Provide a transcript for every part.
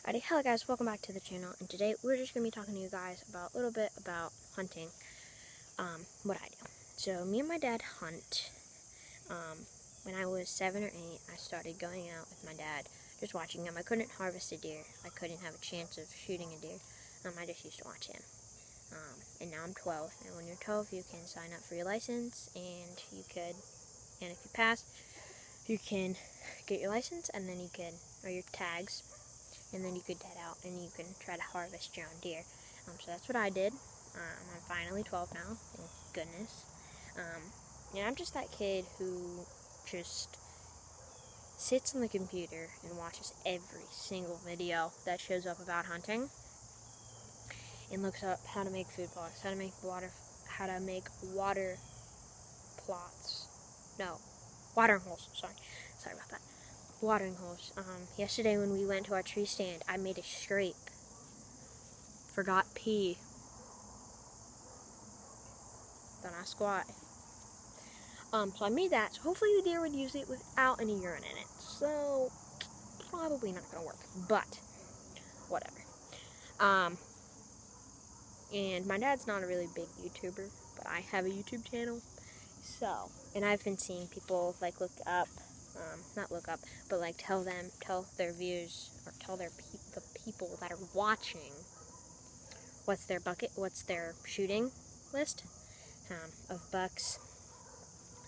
Alrighty, hello guys, welcome back to the channel, and today we're just going to be talking to you guys about a little bit about hunting, what I do. So, me and my dad hunt. When I was 7 or 8, I started going out with my dad, just watching him. I couldn't harvest a deer, I couldn't have a chance of shooting a deer, I just used to watch him. And now I'm 12, and when you're 12, you can sign up for your license, and if you pass, you can get your license, and then or your tags, and then you could head out and you can try to harvest your own deer. So that's what I did. I'm finally 12 now, thank goodness. And I'm just that kid who just sits on the computer and watches every single video that shows up about hunting, and looks up how to make food plots, how to make water plots. No, watering holes. Sorry about that. Watering holes. Yesterday when we went to our tree stand, I made a scrape. Forgot pee. Don't ask why. So I made that, so hopefully the deer would use it without any urine in it. So, probably not gonna work, but, whatever. And my dad's not a really big YouTuber, but I have a YouTube channel. So, and I've been seeing people, like, tell their views, or tell the people that are watching what's their shooting list of bucks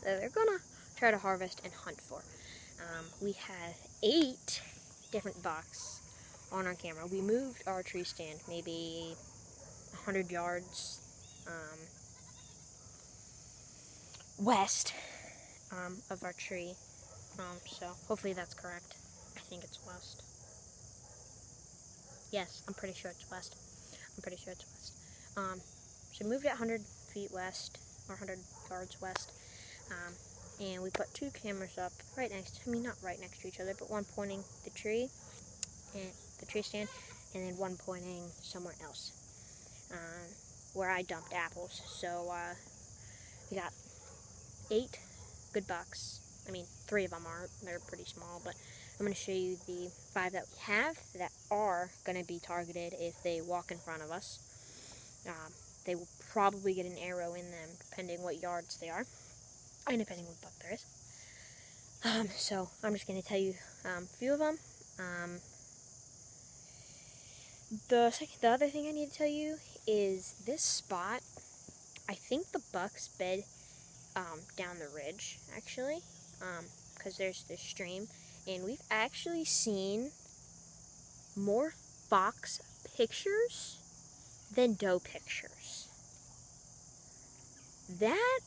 that they're gonna try to harvest and hunt for. We have 8 different bucks on our camera. We moved our tree stand maybe 100 yards west of our tree. So hopefully that's correct. I think it's west. Yes, I'm pretty sure it's west. So we moved it 100 feet west, or 100 yards west, and we put 2 cameras up not right next to each other, but one pointing the tree, and the tree stand, and then one pointing somewhere else, where I dumped apples. So, we got 8 good bucks. 3 of them aren't. They're pretty small, but I'm going to show you the 5 that we have that are going to be targeted if they walk in front of us. They will probably get an arrow in them, depending what yards they are, and depending what buck there is. So I'm just going to tell you a few of them. The other thing I need to tell you is this spot. I think the bucks bed down the ridge, actually, because there's this stream, and we've actually seen more fox pictures than doe pictures. That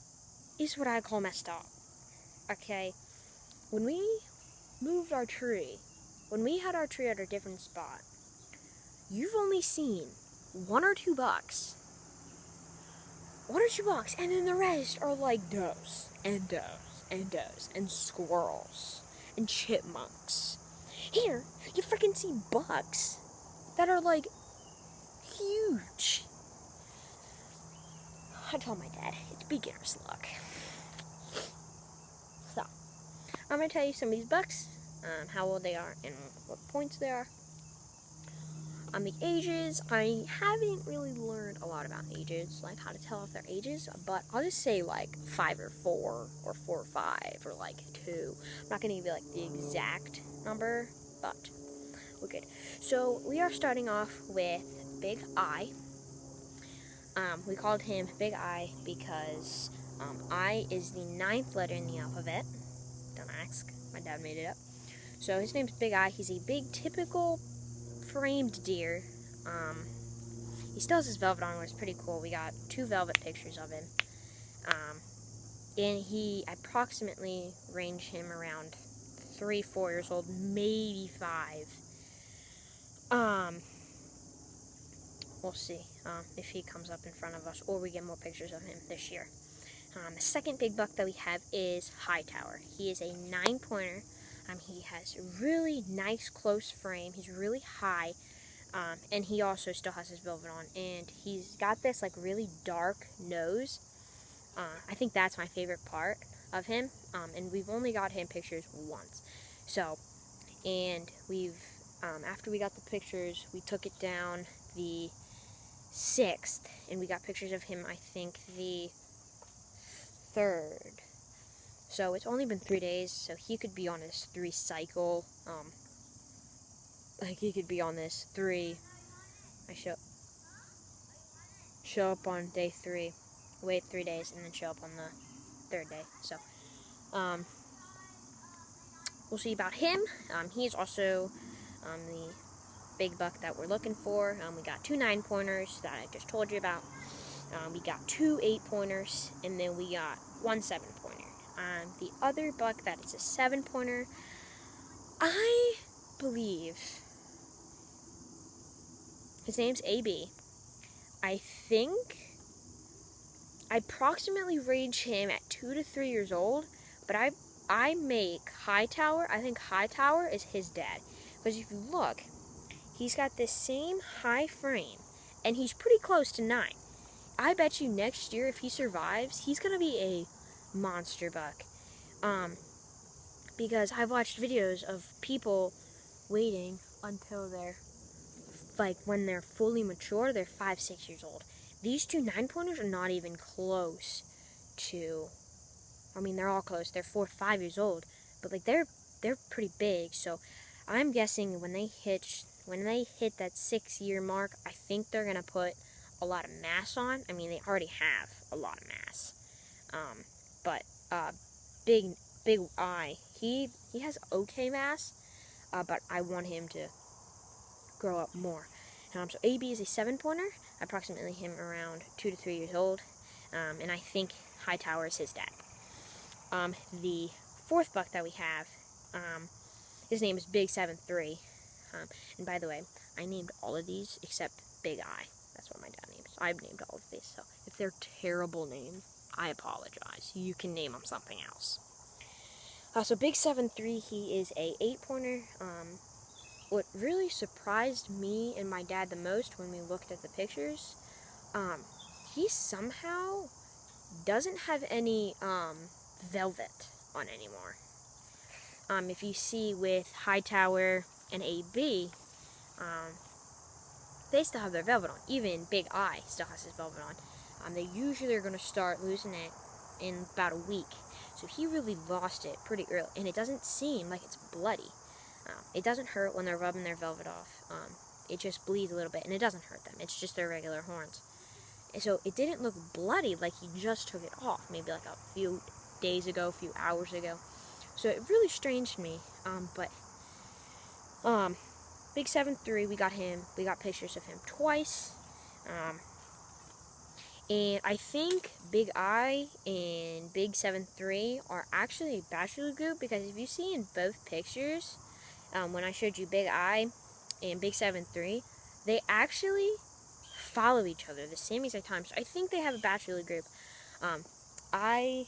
is what I call messed up. Okay, when we moved our tree, when we had our tree at a different spot, you've only seen 1 or 2 bucks. 1 or 2 bucks, and then the rest are like does, and squirrels, and chipmunks. Here, you freaking see bucks that are like huge. I told my dad, it's beginner's luck. So, I'm going to tell you some of these bucks, how old they are, and what points they are. On the ages, I haven't really learned a lot about ages, like how to tell if they're ages, but I'll just say like 5 or 4, or 4 or 5, or like 2. I'm not going to give you like the exact number, but we're good. So we are starting off with Big I. We called him Big I because I is the 9th letter in the alphabet. Don't ask, my dad made it up. So his name's Big I. He's a big, typical framed deer. He still has his velvet on, which is pretty cool. We got 2 velvet pictures of him. And he approximately range him around 3-4 years old, maybe 5. We'll see if he comes up in front of us, or we get more pictures of him this year. The second big buck that we have is Hightower. He is a 9-pointer. He has a really nice close frame. He's really high, and he also still has his velvet on, and he's got this like really dark nose. I think that's my favorite part of him, and we've only got him pictures once. So, and we've after we got the pictures, we took it down the 6th, and we got pictures of him, I think, the 3rd. So it's only been 3 days, so he could be on his 3 cycle. Like, he could be on this 3. I show up on day 3, wait 3 days, and then show up on the 3rd day. So, we'll see about him. He's also the big buck that we're looking for. We got 2 9-pointers that I just told you about. We got 2 8-pointers, and then we got 1 7-pointer. The other buck that is a 7-pointer, I believe his name's AB. I think I approximately range him at 2 to 3 years old, but I make Hightower. I think Hightower is his dad, because if you look, he's got this same high frame, and he's pretty close to 9. I bet you next year, if he survives, he's gonna be a monster buck. Because I've watched videos of people waiting until they're, like, when they're fully mature, they're 5, 6 years old. These 2 9-pointers are not even close to, I mean, they're all close. They're 4, 5 years old, but, like, they're pretty big. So I'm guessing when they hit that 6-year mark, I think they're gonna put a lot of mass on. I mean, they already have a lot of mass. But Big Eye, he has okay mass, but I want him to grow up more. So AB is a 7-pointer, approximately him around 2 to 3 years old, and I think Hightower is his dad. The 4th buck that we have, his name is Big 7-3, and by the way, I named all of these except Big Eye. That's what my dad named. I've named all of these, so if they're terrible names, I apologize. You can name them something else. So Big 7-3, he is a 8-pointer. What really surprised me and my dad the most when we looked at the pictures, he somehow doesn't have any velvet on anymore. If you see with Hightower and AB, they still have their velvet on. Even Big Eye still has his velvet on. They usually are going to start losing it in about a week. So he really lost it pretty early. And it doesn't seem like it's bloody. It doesn't hurt when they're rubbing their velvet off. It just bleeds a little bit. And it doesn't hurt them. It's just their regular horns. And so it didn't look bloody like he just took it off. Maybe like a few days ago, a few hours ago. So it really stranged me. Big 7-3, we got him. We got pictures of him twice. And I think Big Eye and Big 7-3 are actually a bachelor group, because if you see in both pictures, when I showed you Big Eye and Big 7-3, they actually follow each other the same exact time. So I think they have a bachelor group. I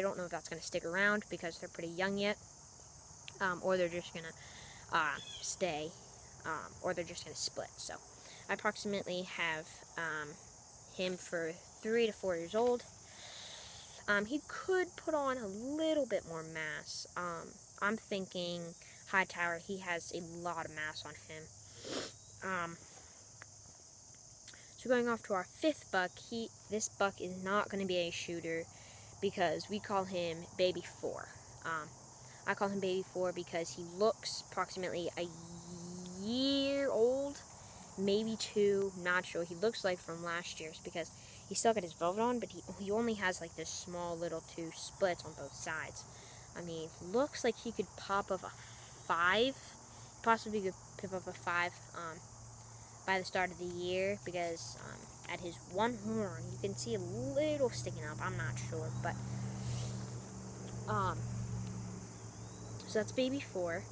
don't know if that's going to stick around because they're pretty young yet, or they're just going to stay, or they're just going to split. So I approximately have him for 3 to 4 years old. He could put on a little bit more mass. I'm thinking Hightower, he has a lot of mass on him. So going off to our 5th buck, this buck is not going to be a shooter because we call him Baby 4. I call him Baby 4 because he looks approximately a year old, maybe 2, not sure. He looks like from last year's because he still got his velvet on, but he only has like this small little 2 splits on both sides. I mean, looks like he could pop up a 5, possibly could pop up a 5 by the start of the year, because at his one horn you can see a little sticking up. I'm not sure, but so that's Baby 4.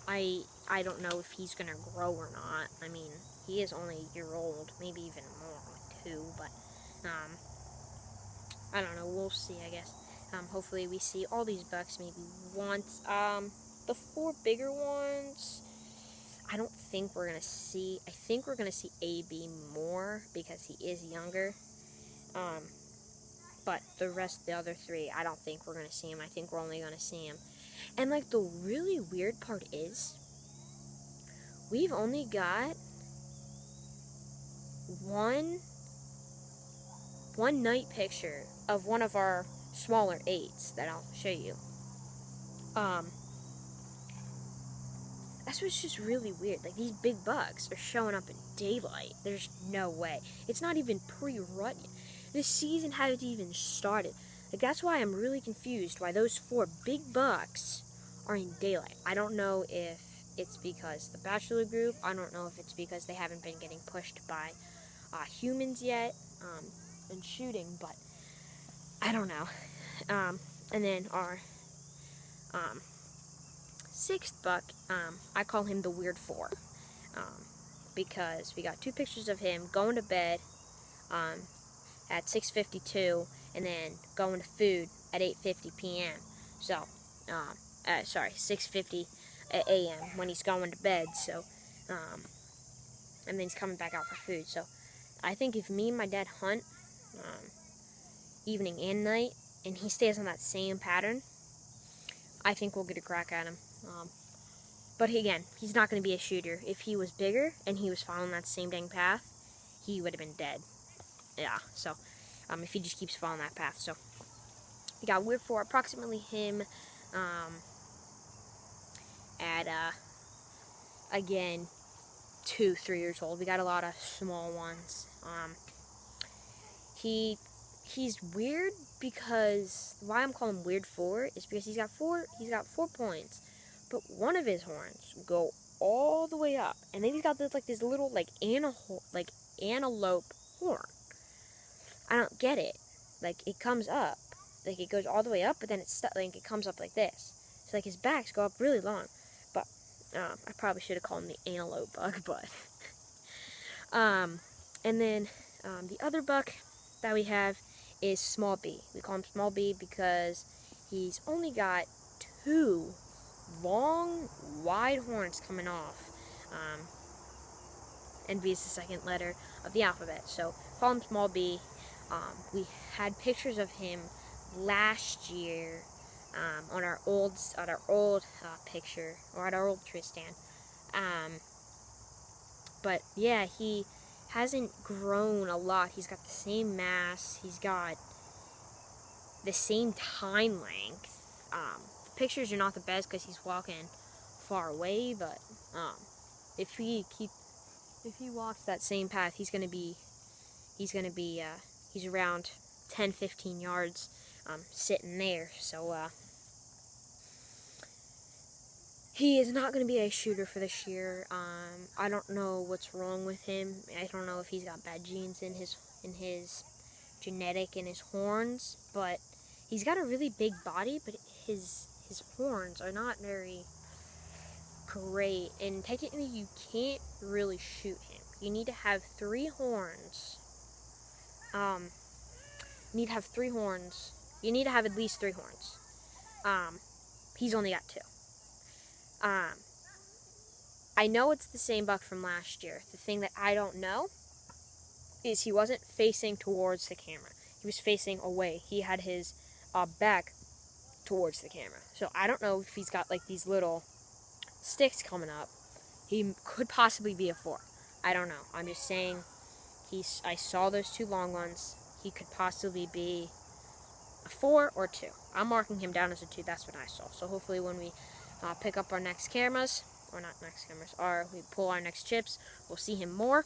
I don't know if he's gonna grow or not. I mean, he is only a year old, maybe even more, like 2, but I don't know, we'll see, I guess. Hopefully we see all these bucks maybe once. The 4 bigger ones, I don't think we're gonna see. I think we're gonna see AB more because he is younger. But the other 3, I don't think we're gonna see him. I think we're only gonna see him And like the really weird part is, we've only got one night picture of one of our smaller 8s that I'll show you. That's what's just really weird. Like, these big bucks are showing up in daylight. There's no way. It's not even pre-rut yet. The season hasn't even started. Like, that's why I'm really confused why those 4 big bucks are in daylight. I don't know if it's because the bachelor group. I don't know if it's because they haven't been getting pushed by humans yet and shooting, but I don't know. And then our 6th buck, I call him the Weird 4, because we got 2 pictures of him going to bed at 6:52 and then going to food at 8:50 p.m. So, 6:50 a.m. when he's going to bed. So, and then he's coming back out for food. So, I think if me and my dad hunt evening and night, and he stays on that same pattern, I think we'll get a crack at him. But again, he's not going to be a shooter. If he was bigger and he was following that same dang path, he would have been dead. Yeah, so, if he just keeps following that path. So, we got Weird 4, approximately him, at, again, 2-3 years old. We got a lot of small ones. He's weird because, why I'm calling him Weird 4 is because he's got 4 points, but one of his horns go all the way up, and then he's got this little antelope horn. I don't get it. Like, it comes up, like it goes all the way up, but then it comes up like this. So like his backs go up really long. But I probably should have called him the antelope buck, but and then the other buck that we have is Small B. We call him Small B because he's only got 2 long, wide horns coming off. And B is the second letter of the alphabet. So call him Small B. We had pictures of him last year on our old picture, or at our old tree stand. But yeah, he hasn't grown a lot. He's got the same mass. He's got the same time length. The pictures are not the best because he's walking far away, but if he walks that same path, he's around 10-15 yards sitting there. So he is not going to be a shooter for this year. I don't know what's wrong with him. I don't know if he's got bad genes in his genetic in his horns, but he's got a really big body, but his horns are not very great, and technically you can't really shoot him. You need to have 3 horns. You need to have 3 horns. You need to have at least 3 horns. He's only got 2. I know it's the same buck from last year. The thing that I don't know is he wasn't facing towards the camera. He was facing away. He had his back towards the camera. So I don't know if he's got like these little sticks coming up. He could possibly be a 4. I don't know. I'm just saying I saw those 2 long ones. He could possibly be a 4 or 2. I'm marking him down as a 2. That's what I saw. So hopefully when we pick up our next cameras, or not next cameras, or we pull our next chips, we'll see him more.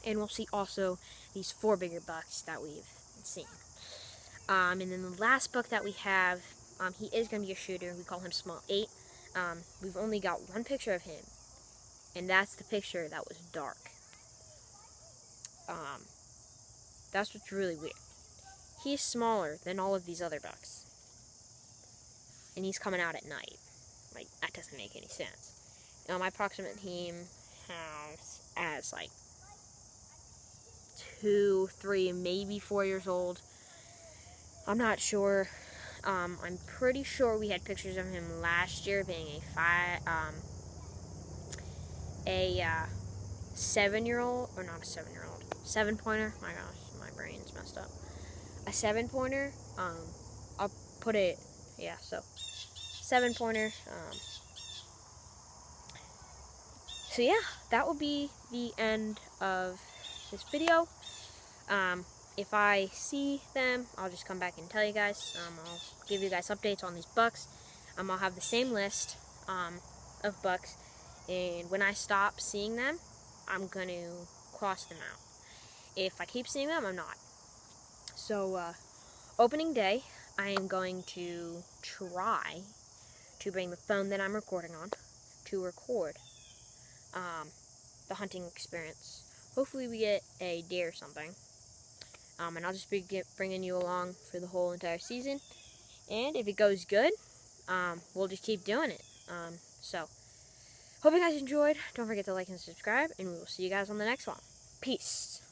And we'll see also these 4 bigger bucks that we've seen. And then the last buck that we have, he is going to be a shooter. We call him Small 8. We've only got 1 picture of him, and that's the picture that was dark. That's what's really weird. He's smaller than all of these other bucks, and he's coming out at night. Like, that doesn't make any sense. I approximate him as like 2, 3, maybe 4 years old. I'm not sure. I'm pretty sure we had pictures of him last year being a 7-year-old, or not a 7-year-old, 7-pointer. My gosh, my brain's messed up. A 7-pointer. I'll put it, yeah, so 7-pointer. So yeah, that will be the end of this video. If I see them, I'll just come back and tell you guys. I'll give you guys updates on these bucks. I'll have the same list of bucks, and when I stop seeing them, I'm going to cross them out. If I keep seeing them, I'm not. So, opening day, I am going to try to bring the phone that I'm recording on to record the hunting experience. Hopefully we get a deer or something. And I'll just be bringing you along for the whole entire season. And if it goes good, we'll just keep doing it. So, hope you guys enjoyed. Don't forget to like and subscribe, and we will see you guys on the next one. Peace.